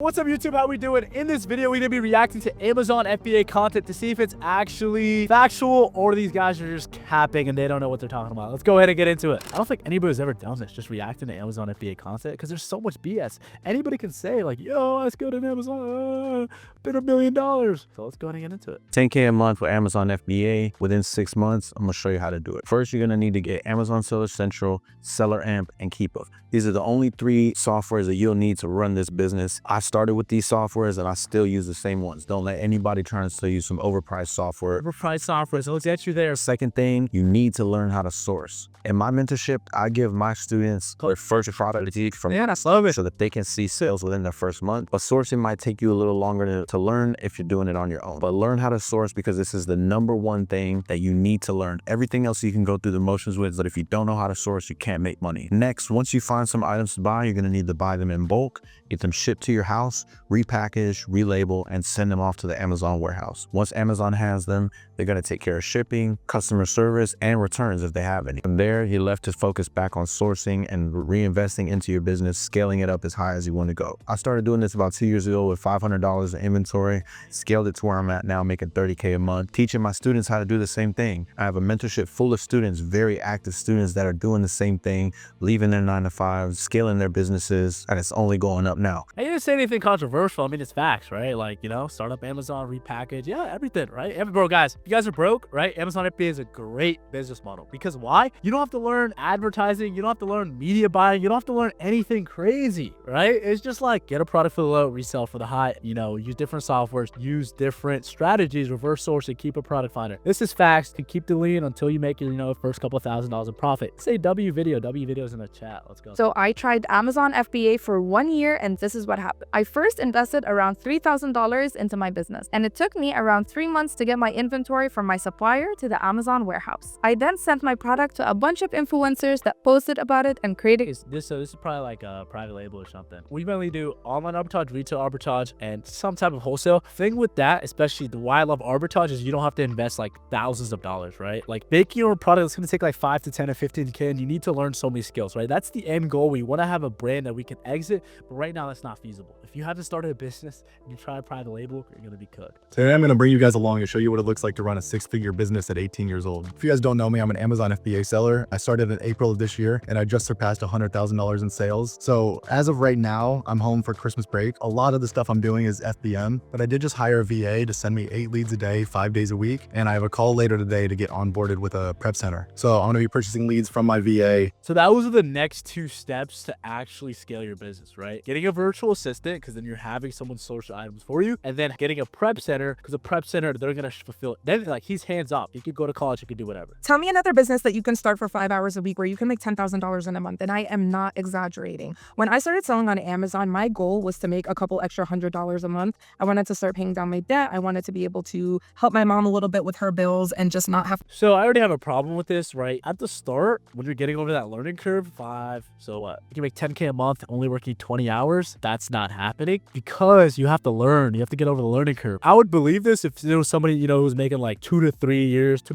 What's up YouTube, how we doing? In this video, we're gonna be reacting to Amazon FBA content to see if it's actually factual or these guys are just capping and they don't know what they're talking about. Let's go ahead and get into it. I don't think anybody's ever done this, just reacting to Amazon FBA content, because there's so much BS. Anybody can say like, yo, let's go to Amazon, bid $1 million. So let's go ahead and get into it. 10K a month for Amazon FBA within 6 months. I'm gonna show you how to do it. First, you're gonna need to get Amazon Seller Central, Seller Amp, and Keepa. These are the only 3 softwares that you'll need to run this business. I started with these softwares and I still use the same ones. Don't let anybody try to sell you some overpriced software. Overpriced software, so let's get you there. Second thing, you need to learn how to source. In my mentorship, I give my students their first product from Man, I love it. so that they can see sales within their first month. But sourcing might take you a little longer to learn if you're doing it on your own. But learn how to source, because this is the #1 thing that you need to learn. Everything else you can go through the motions with, but if you don't know how to source, you can't make money. Next, once you find some items to buy, you're gonna need to buy them in bulk, get them shipped to your house, repackage, relabel, and send them off to the Amazon warehouse. Once Amazon has them, they're gonna take care of shipping, customer service, and returns if they have any. From there, you're left to focus back on sourcing and reinvesting into your business, scaling it up as high as you want to go. I started doing this about 2 years ago with $500 in inventory, scaled it to where I'm at now, making 30K a month, teaching my students how to do the same thing. I have a mentorship full of students, very active students that are doing the same thing, leaving their 9 to 5, scaling their businesses, and it's only going up now. I didn't say anything controversial. I mean, it's facts, right? Like, you know, start up Amazon, repackage, yeah, everything, right? Bro, guys, if you guys are broke, right? Amazon FBA is a great business model. Because why? You don't have to learn advertising, you don't have to learn media buying, you don't have to learn anything crazy, right? It's just like, get a product for the low, resell for the high, you know, use different softwares, use different strategies, reverse source, and keep a product finder. This is facts. To keep the lean until you make your, you know, first couple $1,000s in profit. Say W videos in the chat. Let's go. So I tried Amazon FBA for 1 year, and this is what happened. I first invested around $3,000 into my business, and it took me around 3 months to get my inventory from my supplier to the Amazon warehouse. I then sent my product to a bunch of influencers that posted about it and created. This is probably like a private label or something. We mainly do online arbitrage, retail arbitrage, and some type of wholesale. Thing with that, especially the why I love arbitrage, is you don't have to invest like thousands of dollars, right? Like making your product is going to take like 5 to 10 or 15K, and you need to learn so many skills, right? That's the end goal. We want to have a brand that we can exit, but right now that's not feasible. If you haven't started a business and you try a private label, you're going to be cooked. Today I'm going to bring you guys along and show you what it looks like to run a 6-figure business at 18 years old. If you guys don't know me, I'm an Amazon FBA seller. I started in April of this year and I just surpassed $100,000 in sales. So as of right now, I'm home for Christmas break. A lot of the stuff I'm doing is FBM, but I did just hire a VA to send me 8 leads a day, 5 days a week. And I have a call later today to get onboarded with a prep center. So I'm going to be purchasing leads from my VA. So those are the next 2 steps to actually scale your business, right? Getting a virtual assistant, because then you're having someone source items for you, and then getting a prep center, because a prep center, they're going to fulfill it. Then like, he's hands off. He could go to college, he could do whatever. Tell me another business that you can start for 5 hours a week where you can make $10,000 in a month. And I am not exaggerating. When I started selling on Amazon, my goal was to make a couple extra $100 a month. I wanted to start paying down my debt. I wanted to be able to help my mom a little bit with her bills and just not have. So I already have a problem with this, right? At the start, when you're getting over that learning curve, 5, so what? You can make 10K a month, only working 20 hours. That's not happening because you have to learn. You have to get over the learning curve. I would believe this if there was somebody, you know, who's making like 2 to 3 years. If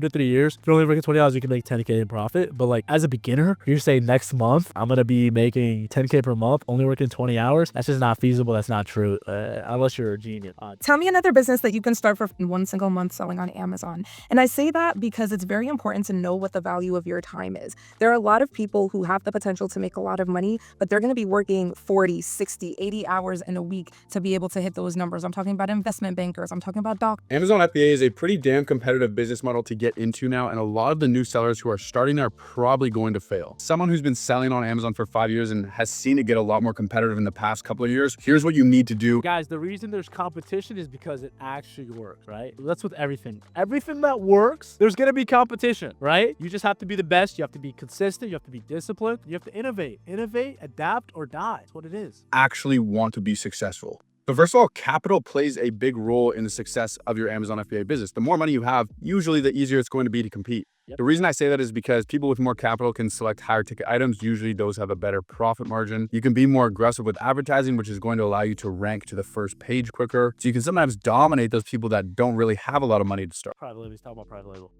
you're only working 20 hours, you can make 10K in profit. But like as a beginner, you're saying next month, I'm going to be making 10K per month, only working 20 hours. That's just not feasible. That's not true. Unless you're a genius. Tell me another business that you can start for 1 single month selling on Amazon. And I say that because it's very important to know what the value of your time is. There are a lot of people who have the potential to make a lot of money, but they're going to be working 40, 60, 80 hours in a week to be able to hit those numbers. I'm talking about investment bankers. I'm talking about doctors. Amazon FBA is a pretty damn competitive business model to get into now, and a lot of the new sellers who are starting are probably going to fail. Someone who's been selling on Amazon for 5 years and has seen it get a lot more competitive in the past couple of years, here's what you need to do. Guys, the reason there's competition is because it actually works, right? That's with everything. Everything that works, there's going to be competition, right? You just have to be the best. You have to be consistent. You have to be disciplined. You have to innovate, adapt, or die. That's what it is. Actually want to be successful. But first of all, capital plays a big role in the success of your Amazon FBA business. The more money you have, usually the easier it's going to be to compete. Yep. The reason I say that is because people with more capital can select higher ticket items. Usually those have a better profit margin. You can be more aggressive with advertising, which is going to allow you to rank to the first page quicker. So you can sometimes dominate those people that don't really have a lot of money to start. Private label. He's talking about private label.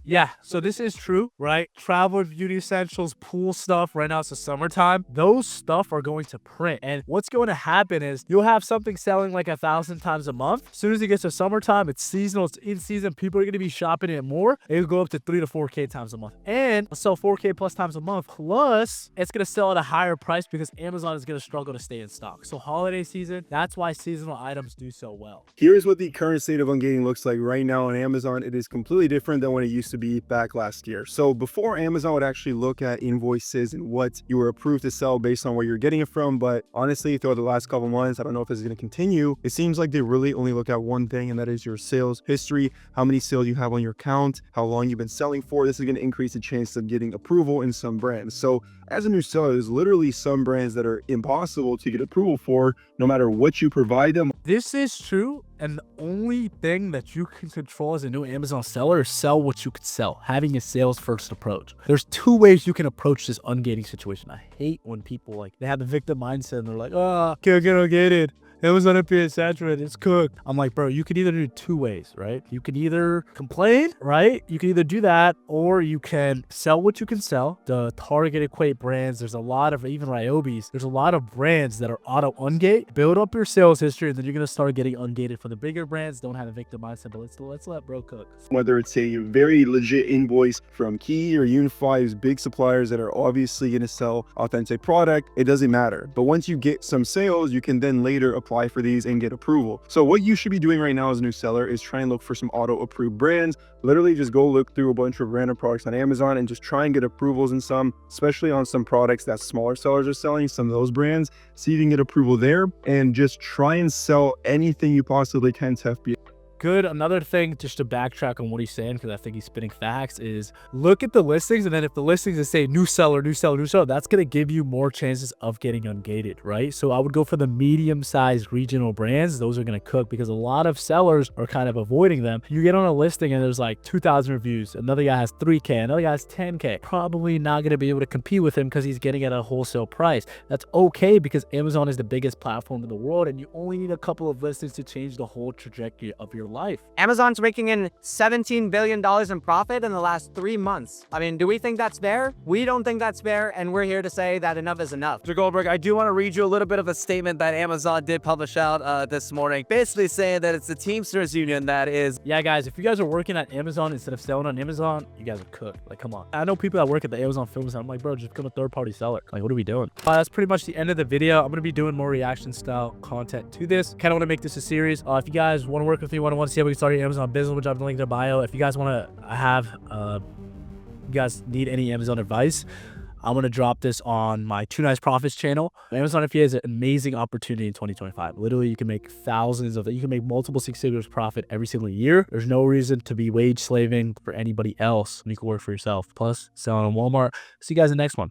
Yeah, so this is true, right? Travel and beauty essentials, pool stuff. Right now it's the summertime. Those stuff are going to print. And what's going to happen is you'll have something selling like 1,000 times a month. As soon as it gets to summertime, it's seasonal, it's in season. People are going to be shopping it more. It'll go up to 3 to 4K times a month. And it'll sell 4K plus times a month. Plus, it's going to sell at a higher price because Amazon is going to struggle to stay in stock. So holiday season, that's why seasonal items do so well. Here's what the current state of ungating looks like right now on Amazon. It is completely different than what it used to be back last year. So before, Amazon would actually look at invoices and what you were approved to sell based on where you're getting it from. But honestly, throughout the last couple months, I don't know if this is going to continue. It seems like they really only look at one thing, and that is your sales history, how many sales you have on your account, how long you've been selling for. This is going to increase the chance of getting approval in some brands. So as a new seller, there's literally some brands that are impossible to get approval for, no matter what you provide them. This is true, and the only thing that you can control as a new Amazon seller is sell what you can sell, having a sales first approach. There's 2 ways you can approach this ungating situation. I hate when people they have the victim mindset and they're like, oh, can't get ungated. Amazon FBA saturated, it's cooked. I'm like, bro, you could either do 2 ways, right? You can either complain, right? You can either do that, or you can sell what you can sell. The Target Equate brands, there's a lot of, even Ryobi's, there's a lot of brands that are auto ungate. Build up your sales history, and then you're gonna start getting ungated. For the bigger brands, don't have a victim mindset, but let's let bro cook. Whether it's a very legit invoice from Key or Unify's big suppliers that are obviously going to sell authentic product, it doesn't matter. But once you get some sales, you can then later apply for these and get approval. So what you should be doing right now as a new seller is try and look for some auto approved brands. Literally just go look through a bunch of random products on Amazon and just try and get approvals in some, especially on some products that smaller sellers are selling, some of those brands. See if you can get approval there, and just try and sell anything you possibly can to FBA. Good. Another thing, just to backtrack on what he's saying, because I think he's spitting facts, is look at the listings, and then if the listings is say new seller, new seller, new seller, that's going to give you more chances of getting ungated, right? So I would go for the medium-sized regional brands. Those are going to cook because a lot of sellers are kind of avoiding them. You get on a listing and there's like 2,000 reviews. Another guy has 3K. Another guy has 10K. Probably not going to be able to compete with him because he's getting at a wholesale price. That's okay because Amazon is the biggest platform in the world, and you only need a couple of listings to change the whole trajectory of your life. Amazon's raking in $17 billion in profit in the last 3 months. I mean, do we think that's fair? We don't think that's fair, and we're here to say that enough is enough. Mr. Goldberg, I do want to read you a little bit of a statement that Amazon did publish out this morning, basically saying that it's the Teamsters Union that is. Yeah, guys, if you guys are working at Amazon instead of selling on Amazon, you guys are cooked. Like, come on. I know people that work at the Amazon Film Center. I'm like, bro, just become a third-party seller. Like, what are we doing? That's pretty much the end of the video. I'm going to be doing more reaction-style content to this. Kind of want to make this a series. If you guys want to work with me, want to see how we can start your Amazon business, which I've linked in the bio. If you guys want to have, you guys need any Amazon advice, I'm going to drop this on my 2Nice Profits channel. Amazon FBA is an amazing opportunity in 2025. Literally, you can make you can make multiple 6 figures profit every single year. There's no reason to be wage slaving for anybody else when you can work for yourself. Plus, selling on Walmart. See you guys in the next one.